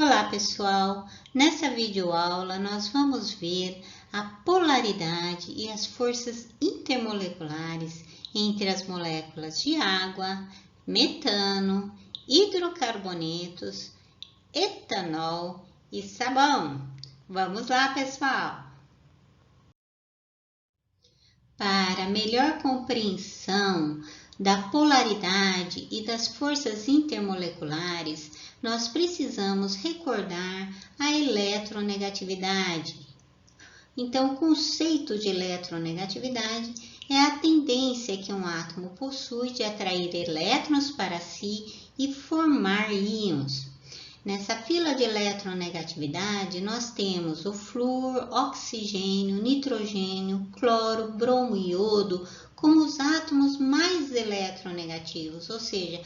Olá pessoal, nessa videoaula nós vamos ver a polaridade e as forças intermoleculares entre as moléculas de água, metano, hidrocarbonetos, etanol e sabão. Vamos lá pessoal! Para melhor compreensão da polaridade e das forças intermoleculares, nós precisamos recordar a eletronegatividade. Então, o conceito de eletronegatividade é a tendência que um átomo possui de atrair elétrons para si e formar íons. Nessa fila de eletronegatividade, nós temos o flúor, oxigênio, nitrogênio, cloro, bromo e iodo como os átomos mais eletronegativos, ou seja,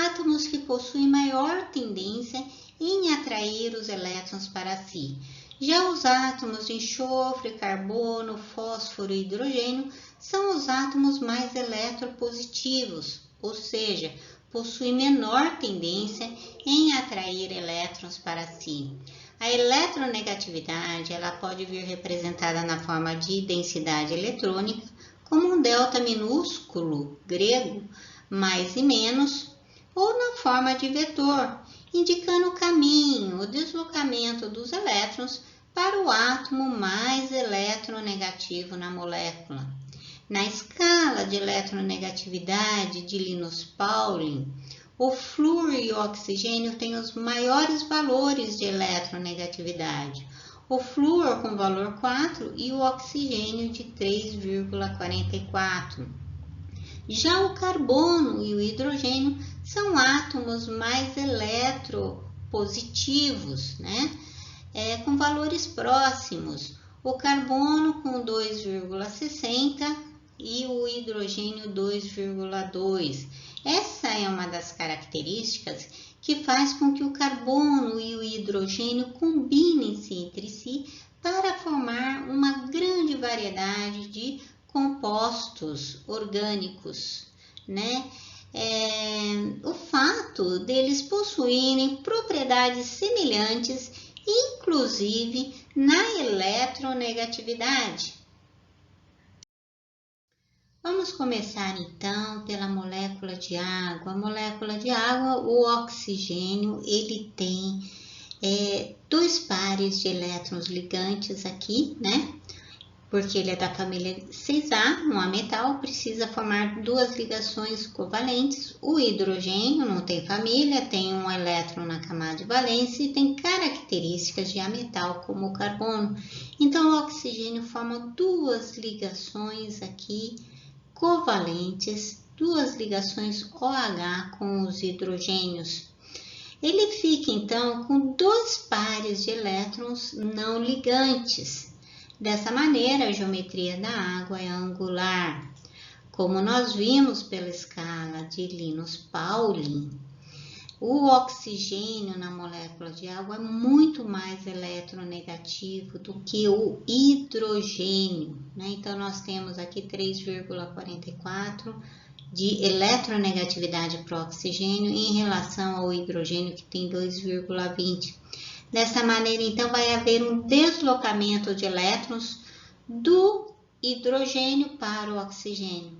átomos que possuem maior tendência em atrair os elétrons para si. Já os átomos de enxofre, carbono, fósforo e hidrogênio são os átomos mais eletropositivos, ou seja, possui menor tendência em atrair elétrons para si. A eletronegatividade ela pode vir representada na forma de densidade eletrônica, como um delta minúsculo grego, mais e menos, ou na forma de vetor, indicando o caminho, o deslocamento dos elétrons para o átomo mais eletronegativo na molécula. Na escala de eletronegatividade de Linus-Pauling, o flúor e o oxigênio têm os maiores valores de eletronegatividade. O flúor com valor 4 e o oxigênio de 3,44. Já o carbono e o hidrogênio são átomos mais eletropositivos, com valores próximos. O carbono com 2,60 e o hidrogênio 2,2. Essa é uma das características que faz com que o carbono e o hidrogênio combinem-se entre si para formar uma grande variedade de compostos orgânicos, O fato deles possuírem propriedades semelhantes, inclusive na eletronegatividade. Vamos começar então pela molécula de água. A molécula de água, o oxigênio, ele tem dois pares de elétrons ligantes aqui, Porque ele é da família 6A, um ametal, precisa formar duas ligações covalentes. O hidrogênio não tem família, tem um elétron na camada de valência e tem características de ametal como o carbono. Então, o oxigênio forma duas ligações aqui covalentes, duas ligações OH com os hidrogênios. Ele fica então com dois pares de elétrons não ligantes. Dessa maneira, a geometria da água é angular. Como nós vimos pela escala de Linus-Pauling, o oxigênio na molécula de água é muito mais eletronegativo do que o hidrogênio, Então, nós temos aqui 3,44 de eletronegatividade para o oxigênio em relação ao hidrogênio, que tem 2,20. Dessa maneira, então, vai haver um deslocamento de elétrons do hidrogênio para o oxigênio,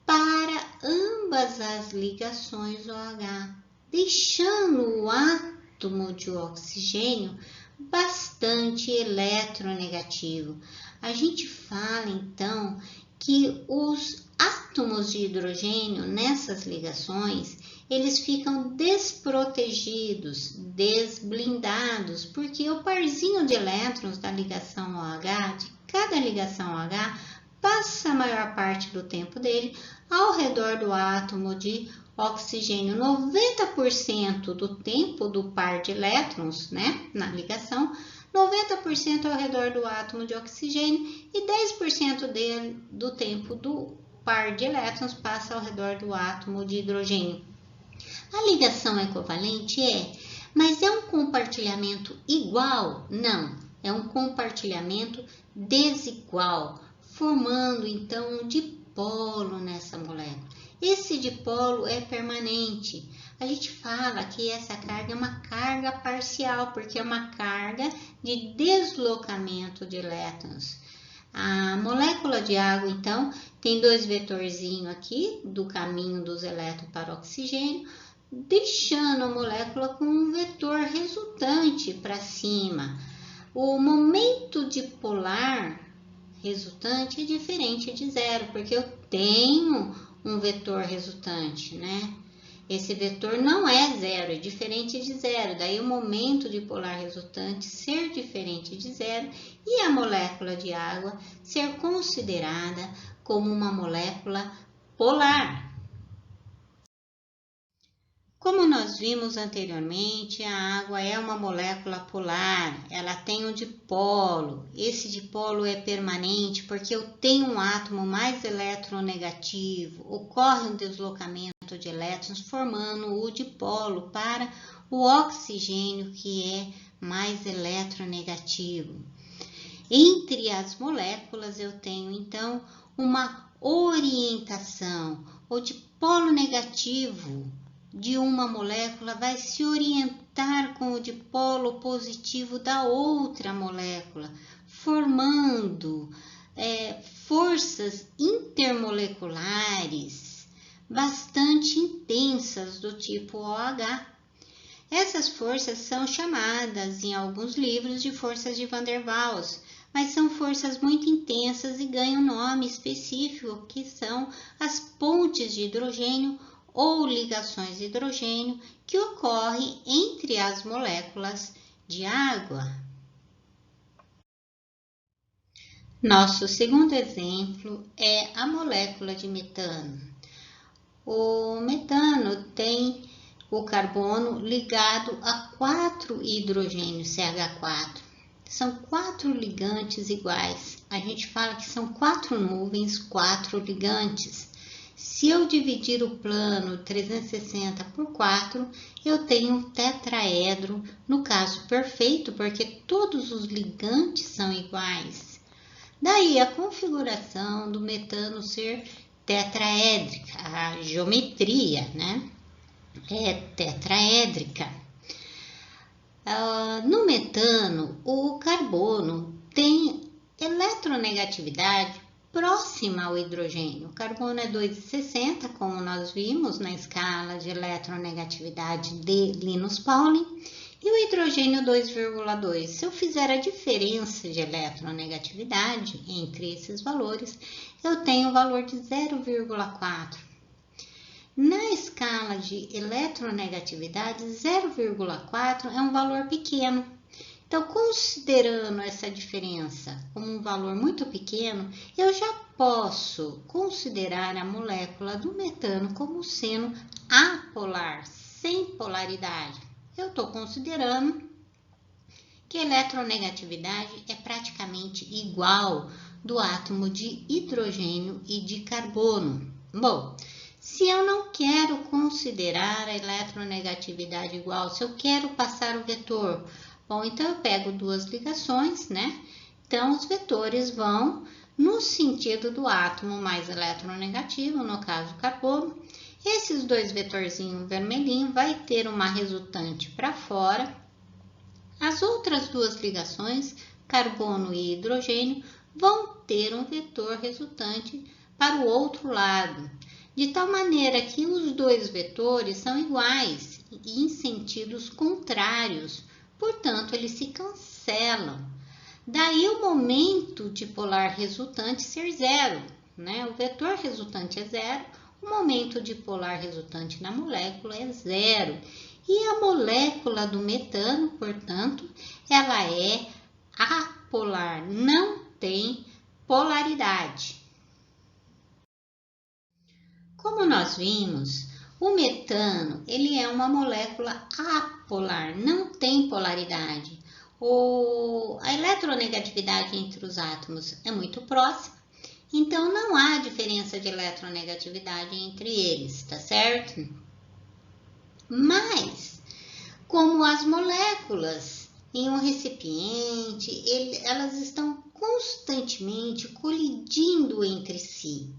para ambas as ligações OH, deixando o átomo de oxigênio bastante eletronegativo. A gente fala, então, que os átomos de hidrogênio nessas ligações, eles ficam desprotegidos, desblindados, porque o parzinho de elétrons da ligação OH, de cada ligação OH, passa a maior parte do tempo dele ao redor do átomo de oxigênio. 90% do tempo do par de elétrons, na ligação, 90% ao redor do átomo de oxigênio e 10% do tempo do par de elétrons passa ao redor do átomo de hidrogênio. A ligação equivalente mas é um compartilhamento igual? Não, é um compartilhamento desigual, formando então um dipolo nessa molécula. Esse dipolo é permanente. A gente fala que essa carga é uma carga carga parcial, porque é uma carga de deslocamento de elétrons. A molécula de água, então, tem dois vetorzinhos aqui do caminho dos elétrons para o oxigênio, deixando a molécula com um vetor resultante para cima. O momento dipolar resultante é diferente de zero, porque eu tenho um vetor resultante, né? Esse vetor não é zero, é diferente de zero. Daí o momento dipolar resultante ser diferente de zero e a molécula de água ser considerada como uma molécula polar. Como nós vimos anteriormente, a água é uma molécula polar, ela tem um dipolo. Esse dipolo é permanente porque eu tenho um átomo mais eletronegativo. Ocorre um deslocamento de elétrons formando o dipolo para o oxigênio, que é mais eletronegativo. Entre as moléculas eu tenho então uma orientação. O dipolo negativo de uma molécula vai se orientar com o dipolo positivo da outra molécula, formando forças intermoleculares bastante intensas do tipo OH. Essas forças são chamadas em alguns livros de forças de Van der Waals, mas são forças muito intensas e ganham nome específico, que são as pontes de hidrogênio ou ligações de hidrogênio que ocorrem entre as moléculas de água. Nosso segundo exemplo é a molécula de metano. O metano tem o carbono ligado a 4 hidrogênios CH4. São 4 ligantes iguais. A gente fala que são 4 nuvens, 4 ligantes. Se eu dividir o plano 360 por 4, eu tenho um tetraedro, no caso perfeito, porque todos os ligantes são iguais. Daí a configuração do metano ser tetraédrica, a geometria, né? É tetraédrica. No metano, o carbono tem eletronegatividade próxima ao hidrogênio. O carbono é 2,60, como nós vimos na escala de eletronegatividade de Linus Pauling, e o hidrogênio 2,2. Se eu fizer a diferença de eletronegatividade entre esses valores, eu tenho o valor de 0,4. Na escala de eletronegatividade, 0,4 é um valor pequeno. Então, considerando essa diferença como um valor muito pequeno, eu já posso considerar a molécula do metano como sendo apolar, sem polaridade. Eu estou considerando que a eletronegatividade é praticamente igual do átomo de hidrogênio e de carbono. Bom, se eu não quero considerar a eletronegatividade igual, se eu quero passar o vetor, bom, então eu pego duas ligações, né? Então, os vetores vão no sentido do átomo mais eletronegativo, no caso o carbono. Esses dois vetorzinhos vermelhinhos vai ter uma resultante para fora. As outras duas ligações, carbono e hidrogênio, vão ter um vetor resultante para o outro lado, de tal maneira que os dois vetores são iguais e em sentidos contrários, portanto, eles se cancelam. Daí o momento dipolar resultante ser zero, né? O vetor resultante é zero, o momento dipolar resultante na molécula é zero. E a molécula do metano, portanto, ela é apolar, não tem polaridade. Como nós vimos, o metano ele é uma molécula apolar, não tem polaridade. A eletronegatividade entre os átomos é muito próxima, então não há diferença de eletronegatividade entre eles, tá certo? Mas, como as moléculas em um recipiente, elas estão constantemente colidindo entre si.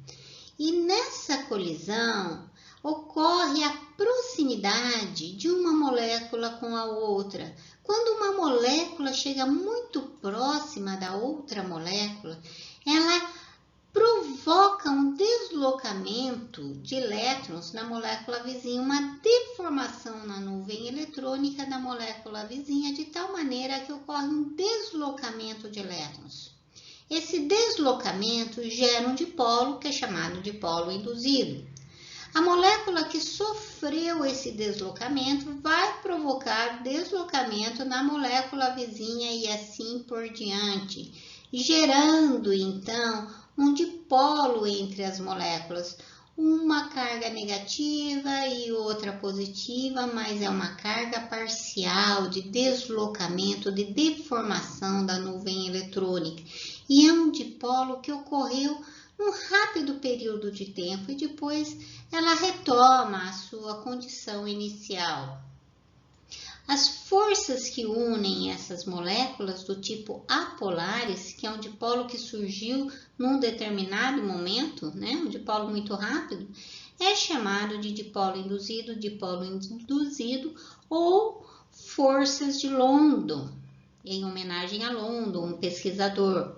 E nessa colisão, ocorre a proximidade de uma molécula com a outra. Quando uma molécula chega muito próxima da outra molécula, ela provoca um deslocamento de elétrons na molécula vizinha, uma deformação na nuvem eletrônica da molécula vizinha, de tal maneira que ocorre um deslocamento de elétrons. Esse deslocamento gera um dipolo, que é chamado dipolo induzido. A molécula que sofreu esse deslocamento vai provocar deslocamento na molécula vizinha e assim por diante, gerando então um dipolo entre as moléculas, uma carga negativa e outra positiva, mas é uma carga parcial de deslocamento, de deformação da nuvem eletrônica. E é um dipolo que ocorreu num rápido período de tempo e depois ela retoma a sua condição inicial. As forças que unem essas moléculas do tipo apolares, que é um dipolo que surgiu num determinado momento, um dipolo muito rápido, é chamado de dipolo induzido ou forças de London, em homenagem a London, um pesquisador.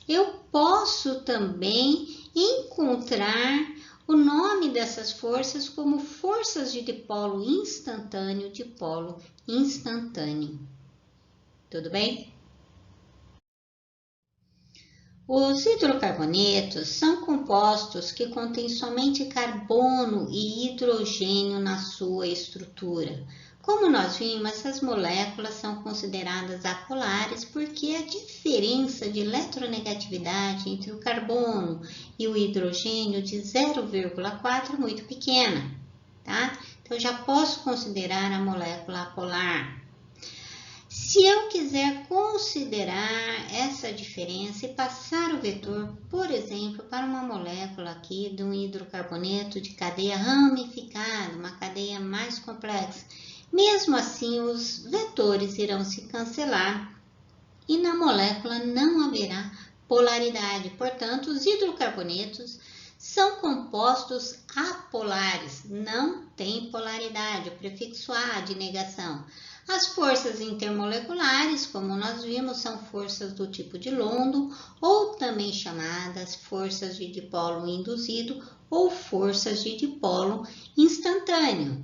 Eu posso também encontrar o nome dessas forças como forças de dipolo instantâneo, dipolo instantâneo. Tudo bem? Os hidrocarbonetos são compostos que contêm somente carbono e hidrogênio na sua estrutura. Como nós vimos, essas moléculas são consideradas apolares porque a diferença de eletronegatividade entre o carbono e o hidrogênio de 0,4 é muito pequena, tá? Então, já posso considerar a molécula apolar. Se eu quiser considerar essa diferença e passar o vetor, por exemplo, para uma molécula aqui de um hidrocarboneto de cadeia ramificada, uma cadeia mais complexa, mesmo assim, os vetores irão se cancelar e na molécula não haverá polaridade. Portanto, os hidrocarbonetos são compostos apolares, não tem polaridade, o prefixo A de negação. As forças intermoleculares, como nós vimos, são forças do tipo de London, ou também chamadas forças de dipolo induzido ou forças de dipolo instantâneo.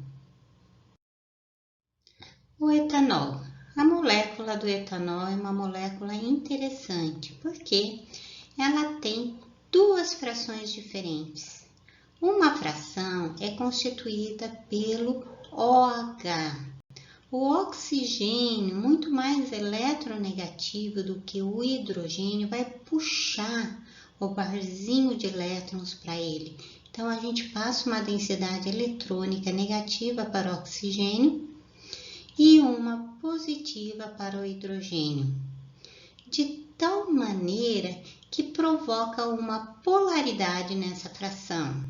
O etanol. A molécula do etanol é uma molécula interessante, porque ela tem duas frações diferentes. Uma fração é constituída pelo OH. O oxigênio, muito mais eletronegativo do que o hidrogênio, vai puxar o barzinho de elétrons para ele. Então, a gente passa uma densidade eletrônica negativa para o oxigênio e uma positiva para o hidrogênio, de tal maneira que provoca uma polaridade nessa fração.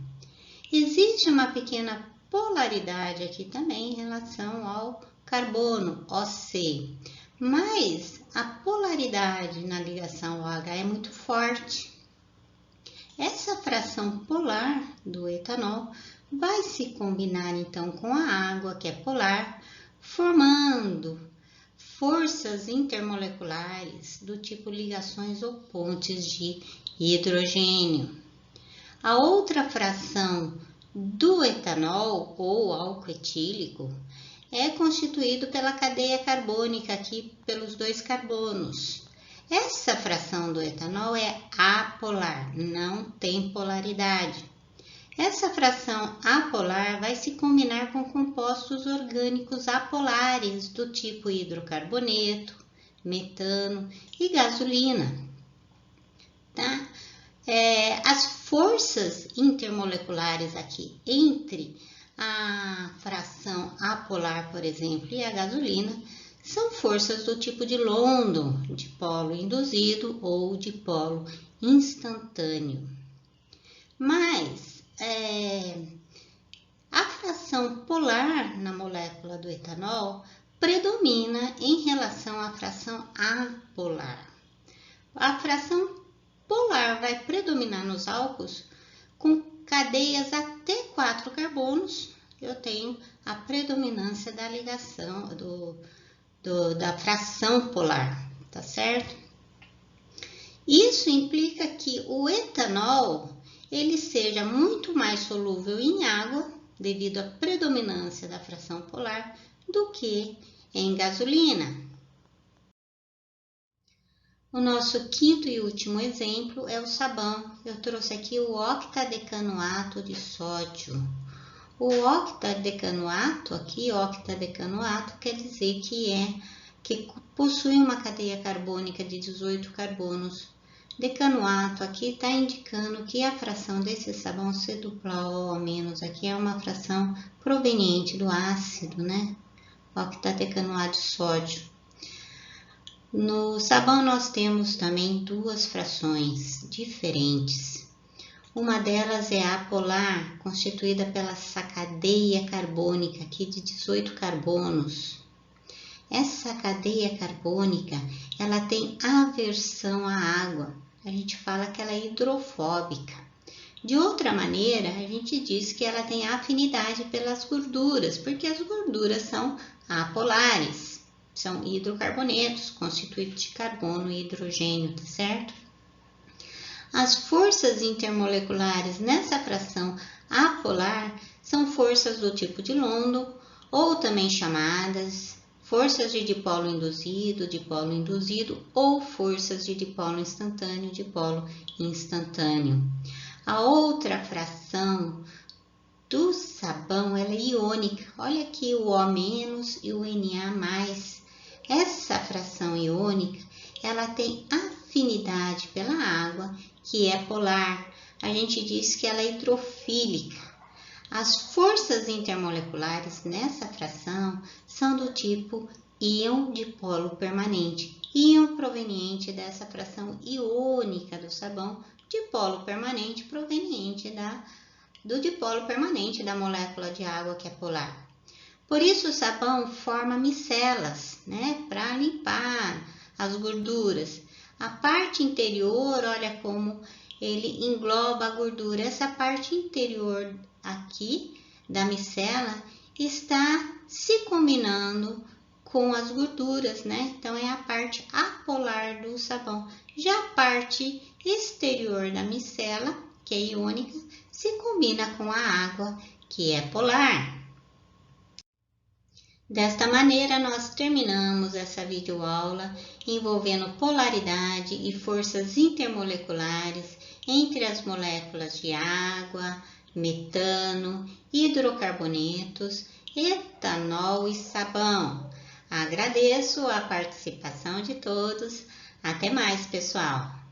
Existe uma pequena polaridade aqui também em relação ao carbono, OC, mas a polaridade na ligação OH é muito forte. Essa fração polar do etanol vai se combinar então com a água, que é polar, formando forças intermoleculares do tipo ligações ou pontes de hidrogênio. A outra fração do etanol, ou álcool etílico, é constituído pela cadeia carbônica, aqui pelos dois carbonos. Essa fração do etanol é apolar, não tem polaridade. Essa fração apolar vai se combinar com compostos orgânicos apolares do tipo hidrocarboneto, metano e gasolina. Tá? As forças intermoleculares aqui entre a fração apolar, por exemplo, e a gasolina são forças do tipo de London, dipolo induzido ou dipolo instantâneo. Mas a fração polar na molécula do etanol predomina em relação à fração apolar. A fração polar vai predominar nos álcools com cadeias até 4 carbonos da fração polar, tá certo? Isso implica que o etanol ele seja muito mais solúvel em água, devido à predominância da fração polar, do que em gasolina. O nosso quinto e último exemplo é o sabão. Eu trouxe aqui o octadecanoato de sódio. O octadecanoato quer dizer que possui uma cadeia carbônica de 18 carbonos. Decanoato aqui está indicando que a fração desse sabão C dupla O menos aqui é uma fração proveniente do ácido, né? Octadecanoato de sódio. No sabão nós temos também duas frações diferentes. Uma delas é a apolar, constituída pela essa cadeia carbônica aqui de 18 carbonos. Essa cadeia carbônica, ela tem aversão à água. A gente fala que ela é hidrofóbica. De outra maneira, a gente diz que ela tem afinidade pelas gorduras, porque as gorduras são apolares. São hidrocarbonetos constituídos de carbono e hidrogênio, tá certo? As forças intermoleculares nessa fração apolar são forças do tipo de London, ou também chamadas forças de dipolo induzido ou forças de dipolo instantâneo. A outra fração do sabão ela é iônica. Olha aqui o O- e o Na+. Essa fração iônica, ela tem afinidade pela água, que é polar. A gente diz que ela é hidrofílica. As forças intermoleculares nessa fração são do tipo íon dipolo permanente. Íon proveniente dessa fração iônica do sabão, dipolo permanente proveniente do dipolo permanente da molécula de água que é polar. Por isso o sabão forma micelas, né, para limpar as gorduras. A parte interior, olha como ele engloba a gordura. Essa parte interior aqui da micela está se combinando com as gorduras, né? Então é a parte apolar do sabão. Já a parte exterior da micela, que é iônica, se combina com a água, que é polar. Desta maneira, nós terminamos essa videoaula envolvendo polaridade e forças intermoleculares entre as moléculas de água, metano, hidrocarbonetos, etanol e sabão. Agradeço a participação de todos. Até mais, pessoal!